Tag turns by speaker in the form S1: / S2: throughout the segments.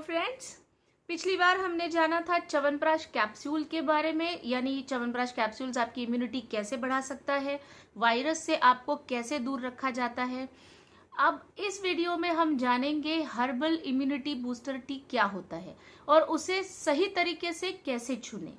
S1: Friends, पिछली बार हमने जाना था च्यवनप्राश कैप्सूल के बारे में, यानी च्यवनप्राश कैप्सूल्स आपकी इम्यूनिटी कैसे बढ़ा सकता है, वायरस से आपको कैसे दूर रखा जाता है। अब इस वीडियो में हम जानेंगे हर्बल इम्यूनिटी बूस्टर टी क्या होता है और उसे सही तरीके से कैसे चुनें।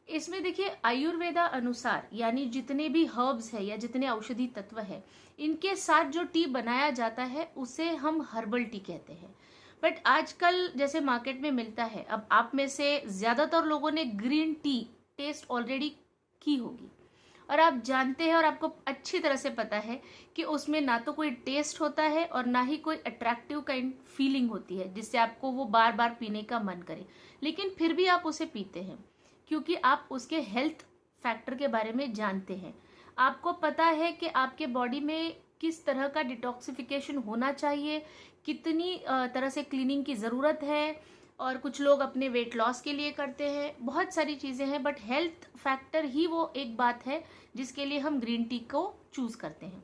S1: इसमें देखिए, आयुर्वेदा अनुसार यानी जितने भी हर्ब्स है या जितने औषधि तत्व है, इनके साथ जो टी बनाया जाता है उसे हम हर्बल टी कहते हैं। बट आजकल जैसे मार्केट में मिलता है, अब आप में से ज्यादातर लोगों ने ग्रीन टी टेस्ट ऑलरेडी की होगी और आप जानते हैं और आपको अच्छी तरह से पता है कि उसमें ना तो कोई टेस्ट होता है और ना ही कोई अट्रैक्टिव काइंड फीलिंग होती है जिससे आपको वो बार बार पीने का मन करे, लेकिन फिर भी आप उसे पीते हैं क्योंकि आप उसके हेल्थ फैक्टर के बारे में जानते हैं। आपको पता है कि आपके बॉडी में किस तरह का डिटॉक्सिफिकेशन होना चाहिए, कितनी तरह से क्लीनिंग की ज़रूरत है, और कुछ लोग अपने वेट लॉस के लिए करते हैं, बहुत सारी चीज़ें हैं। बट हेल्थ फैक्टर ही वो एक बात है जिसके लिए हम ग्रीन टी को चूज करते हैं।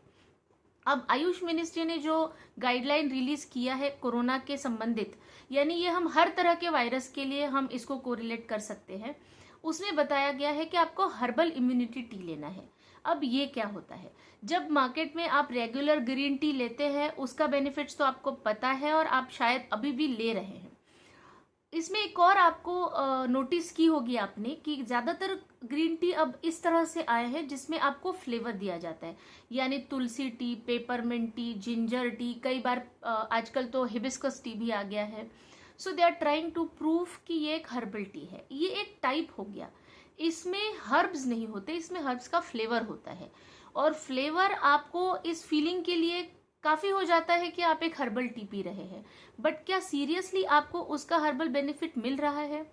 S1: अब आयुष मिनिस्ट्री ने जो गाइडलाइन रिलीज किया है कोरोना के संबंधित, यानी ये हम हर तरह के वायरस के लिए हम इसको कोरिलेट कर सकते हैं, उसमें बताया गया है कि आपको हर्बल इम्यूनिटी टी लेना है। अब ये क्या होता है, जब मार्केट में आप रेगुलर ग्रीन टी लेते हैं उसका बेनिफिट्स तो आपको पता है और आप शायद अभी भी ले रहे हैं। इसमें एक और आपको नोटिस की होगी आपने कि ज्यादातर ग्रीन टी अब इस तरह से आए हैं जिसमें आपको फ्लेवर दिया जाता है, यानी tulsi tea, peppermint tea, ginger tea, कई बार आजकल तो हिबिस्कस टी भी आ गया है। So they are trying to prove कि ये एक हर्बल टी है। ये एक टाइप हो गया, इसमें हर्ब्स नहीं होते, इसमें हर्ब्स का फ्लेवर होता है और फ्लेवर आपको इस फीलिंग के लिए काफी हो जाता है कि आप एक हर्बल टी पी रहे हैं। बट क्या सीरियसली आपको उसका हर्बल बेनिफिट मिल रहा है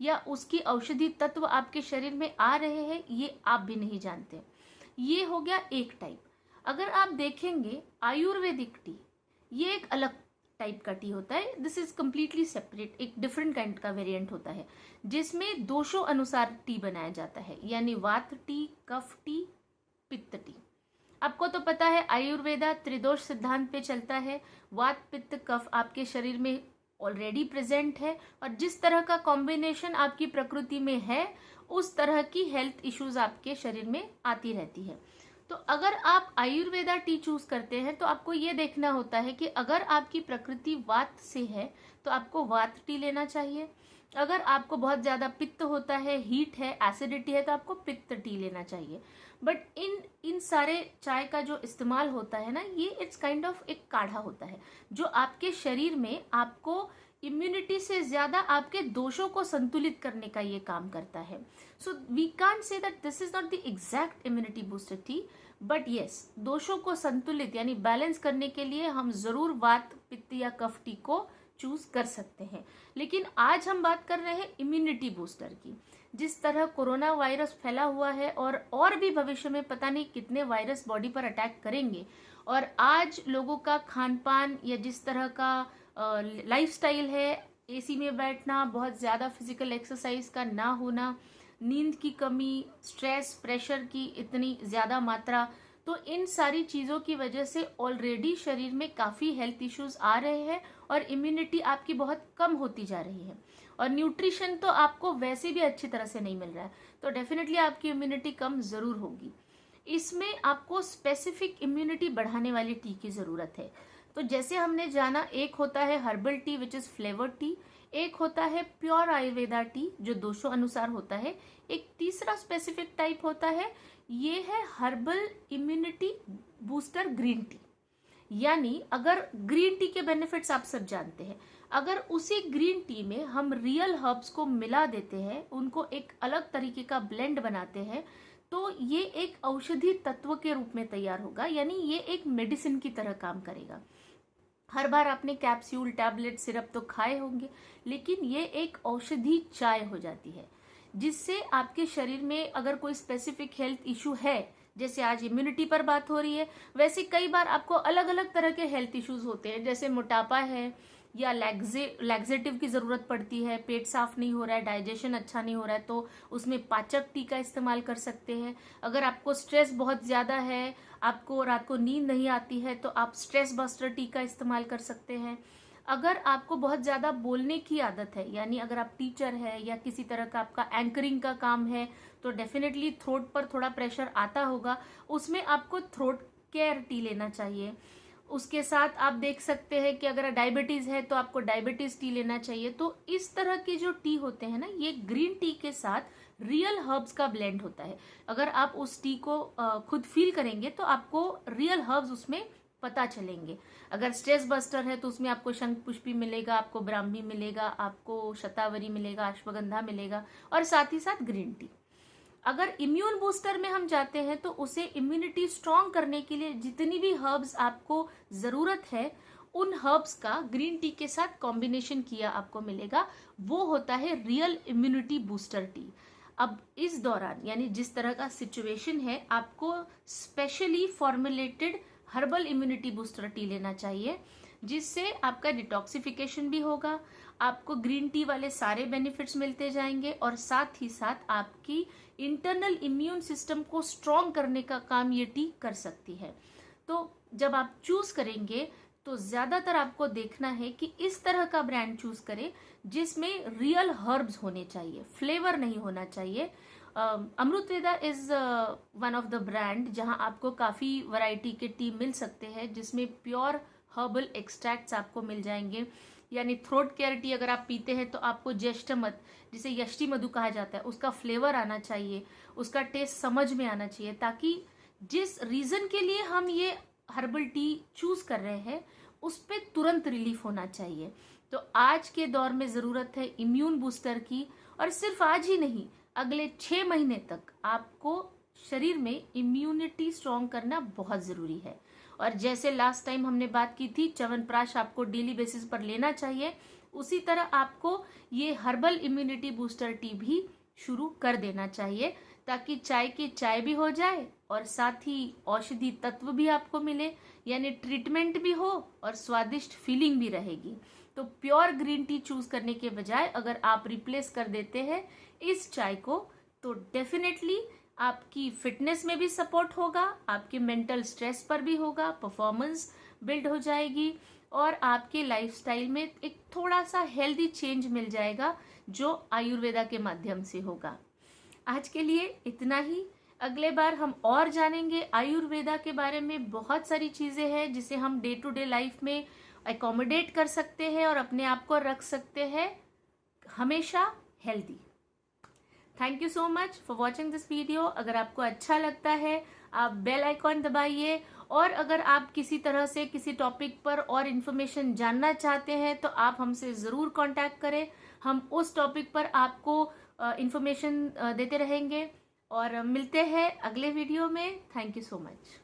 S1: या उसकी औषधि तत्व आपके शरीर में आ रहे हैं, ये आप भी नहीं जानते। ये हो गया एक टाइप। अगर आप देखेंगे आयुर्वेदिक टी, ये एक अलग टाइप का टी होता है। दिस इज कम्प्लीटली सेपरेट, एक डिफरेंट काइंड का वेरिएंट होता है जिसमें दोषों अनुसार टी बनाया जाता है, यानी वात टी, कफ टी, पित्त टी। आपको तो पता है आयुर्वेदा त्रिदोष सिद्धांत पे चलता है। वात, पित्त, कफ आपके शरीर में ऑलरेडी प्रेजेंट है और जिस तरह का कॉम्बिनेशन आपकी प्रकृति में है उस तरह की हेल्थ इश्यूज आपके शरीर में आती रहती है। तो अगर आप आयुर्वेदा टी चूज करते हैं तो आपको ये देखना होता है कि अगर आपकी प्रकृति वात से है तो आपको वात टी लेना चाहिए। अगर आपको बहुत ज्यादा पित्त होता है, हीट है, एसिडिटी है, तो आपको पित्त टी लेना चाहिए। बट इन सारे चाय का जो इस्तेमाल होता है ना, ये इट्स काइंड ऑफ एक काढ़ा होता है जो आपके शरीर में आपको इम्यूनिटी से ज्यादा आपके दोषों को संतुलित करने का ये काम करता है। So we can't say that this is not the exact immunity booster tea, but yes, दोषों को संतुलित यानी बैलेंस करने के लिए हम जरूर वात, पित्त या कफ टी को चूज कर सकते हैं। लेकिन आज हम बात कर रहे हैं इम्यूनिटी बूस्टर की। जिस तरह कोरोना वायरस फैला हुआ है और भी भविष्य में पता नहीं कितने वायरस बॉडी पर अटैक करेंगे, और आज लोगों का खान पान या जिस तरह का लाइफस्टाइल है, एसी में बैठना, बहुत ज्यादा फिजिकल एक्सरसाइज का ना होना, नींद की कमी, स्ट्रेस, प्रेशर की इतनी ज्यादा मात्रा, तो इन सारी चीजों की वजह से ऑलरेडी शरीर में काफी हेल्थ इश्यूज आ रहे हैं और इम्यूनिटी आपकी बहुत कम होती जा रही है। और न्यूट्रिशन तो आपको वैसे भी अच्छी तरह से नहीं मिल रहा है, तो डेफिनेटली आपकी इम्यूनिटी कम जरूर होगी। इसमें आपको स्पेसिफिक इम्यूनिटी बढ़ाने वाली टी की जरूरत है। तो जैसे हमने जाना, एक होता है herbal tea which is flavoured T, एक होता है प्योर आयुर्वेदा टी जो दोषों अनुसार होता है, एक तीसरा स्पेसिफिक टाइप होता है, ये है herbal immunity booster green tea. यानी अगर ग्रीन टी के बेनिफिट्स आप सब जानते हैं, अगर उसी ग्रीन टी में हम रियल हर्ब्स को मिला देते हैं, उनको एक अलग तरीके का ब्लेंड बनाते हैं, तो ये एक औषधि तत्व के रूप में तैयार होगा, यानी ये एक मेडिसिन की तरह काम करेगा। हर बार आपने कैप्सूल, टैबलेट, सिरप तो खाए होंगे, लेकिन ये एक औषधि चाय हो जाती है जिससे आपके शरीर में अगर कोई स्पेसिफिक हेल्थ इशू है, जैसे आज इम्यूनिटी पर बात हो रही है, वैसे कई बार आपको अलग अलग तरह के हेल्थ इश्यूज होते हैं, जैसे मोटापा है या लैक्सेटिव की जरूरत पड़ती है, पेट साफ नहीं हो रहा है, डाइजेशन अच्छा नहीं हो रहा है, तो उसमें पाचक टी का इस्तेमाल कर सकते हैं। अगर आपको स्ट्रेस बहुत ज्यादा है, आपको रात को नींद नहीं आती है, तो आप स्ट्रेस बस्टर टी का इस्तेमाल कर सकते हैं। अगर आपको बहुत ज़्यादा बोलने की आदत है, यानी अगर आप टीचर है या किसी तरह का आपका एंकरिंग का काम है, तो डेफिनेटली थ्रोट पर थोड़ा प्रेशर आता होगा, उसमें आपको थ्रोट केयर टी लेना चाहिए। उसके साथ आप देख सकते हैं कि अगर डायबिटीज है तो आपको डायबिटीज टी लेना चाहिए। तो इस तरह के जो टी होते हैं ना, ये ग्रीन टी के साथ रियल हर्ब्स का ब्लेंड होता है। अगर आप उस टी को खुद फील करेंगे तो आपको रियल हर्ब्स उसमें पता चलेंगे। अगर स्ट्रेस बस्टर है तो उसमें आपको शंख पुष्पी मिलेगा, आपको ब्राह्मी मिलेगा, आपको शतावरी मिलेगा, अश्वगंधा मिलेगा, और साथ ही साथ ग्रीन टी। अगर इम्यून बूस्टर में हम जाते हैं तो उसे इम्यूनिटी स्ट्रांग करने के लिए जितनी भी हर्ब्स आपको जरूरत है, उन हर्ब्स का ग्रीन टी के साथ कॉम्बिनेशन किया आपको मिलेगा। वो होता है रियल इम्यूनिटी बूस्टर टी। अब इस दौरान, यानी जिस तरह का सिचुएशन है, आपको specially formulated herbal immunity booster T लेना चाहिए, जिससे आपका डिटॉक्सिफिकेशन भी होगा, आपको ग्रीन टी वाले सारे बेनिफिट्स मिलते जाएंगे, और साथ ही साथ आपकी इंटरनल इम्यून सिस्टम को स्ट्रॉन्ग करने का काम ये टी कर सकती है। तो जब आप चूज करेंगे तो ज्यादातर आपको देखना है कि इस तरह का ब्रांड चूज करें जिसमें रियल हर्ब्स होने चाहिए, फ्लेवर नहीं होना चाहिए। Amritveda is one of the brand जहां आपको काफी वैरायटी के टी मिल सकते हैं, जिसमें प्योर हर्बल एक्सट्रैक्ट्स आपको मिल जाएंगे। यानी थ्रोट केयर टी अगर आप पीते हैं तो आपको ज्येष्ठमध, जिसे यष्टि मधु कहा जाता है, उसका फ्लेवर आना चाहिए, उसका टेस्ट समझ में आना चाहिए, ताकि जिस रीजन के लिए हम ये हर्बल टी चूज कर रहे हैं उस पर तुरंत रिलीफ होना चाहिए। तो आज के दौर में जरूरत है इम्यून बूस्टर की, और सिर्फ आज ही नहीं, अगले 6 महीने तक आपको शरीर में इम्यूनिटी स्ट्रॉन्ग करना बहुत जरूरी है। और जैसे लास्ट टाइम हमने बात की थी, च्यवनप्राश आपको डेली बेसिस पर लेना चाहिए, उसी तरह आपको ये हर्बल इम्यूनिटी बूस्टर टी भी शुरू कर देना चाहिए, ताकि चाय की चाय भी हो जाए और साथ ही औषधि तत्व भी आपको मिले, यानी ट्रीटमेंट भी हो और स्वादिष्ट फीलिंग भी रहेगी। तो प्योर ग्रीन टी चूज करने के बजाय अगर आप रिप्लेस कर देते हैं इस चाय को, तो डेफिनेटली आपकी फिटनेस में भी सपोर्ट होगा, आपके मेंटल स्ट्रेस पर भी होगा, परफॉर्मेंस बिल्ड हो जाएगी, और आपके लाइफस्टाइल में एक थोड़ा सा हेल्दी चेंज मिल जाएगा जो आयुर्वेदा के माध्यम से होगा। आज के लिए इतना ही। अगले बार हम और जानेंगे आयुर्वेदा के बारे में। बहुत सारी चीजें हैं जिसे हम डे टू डे लाइफ में एकोमोडेट कर सकते हैं और अपने आप को रख सकते हैं हमेशा healthy. Thank you so much for watching this video. अगर आपको अच्छा लगता है आप बेल आइकॉन दबाइए, और अगर आप किसी तरह से किसी टॉपिक पर और इन्फॉर्मेशन जानना चाहते हैं तो आप हमसे ज़रूर कांटेक्ट करें। हम उस टॉपिक पर आपको इन्फॉर्मेशन देते रहेंगे, और मिलते हैं अगले वीडियो में। Thank you so much.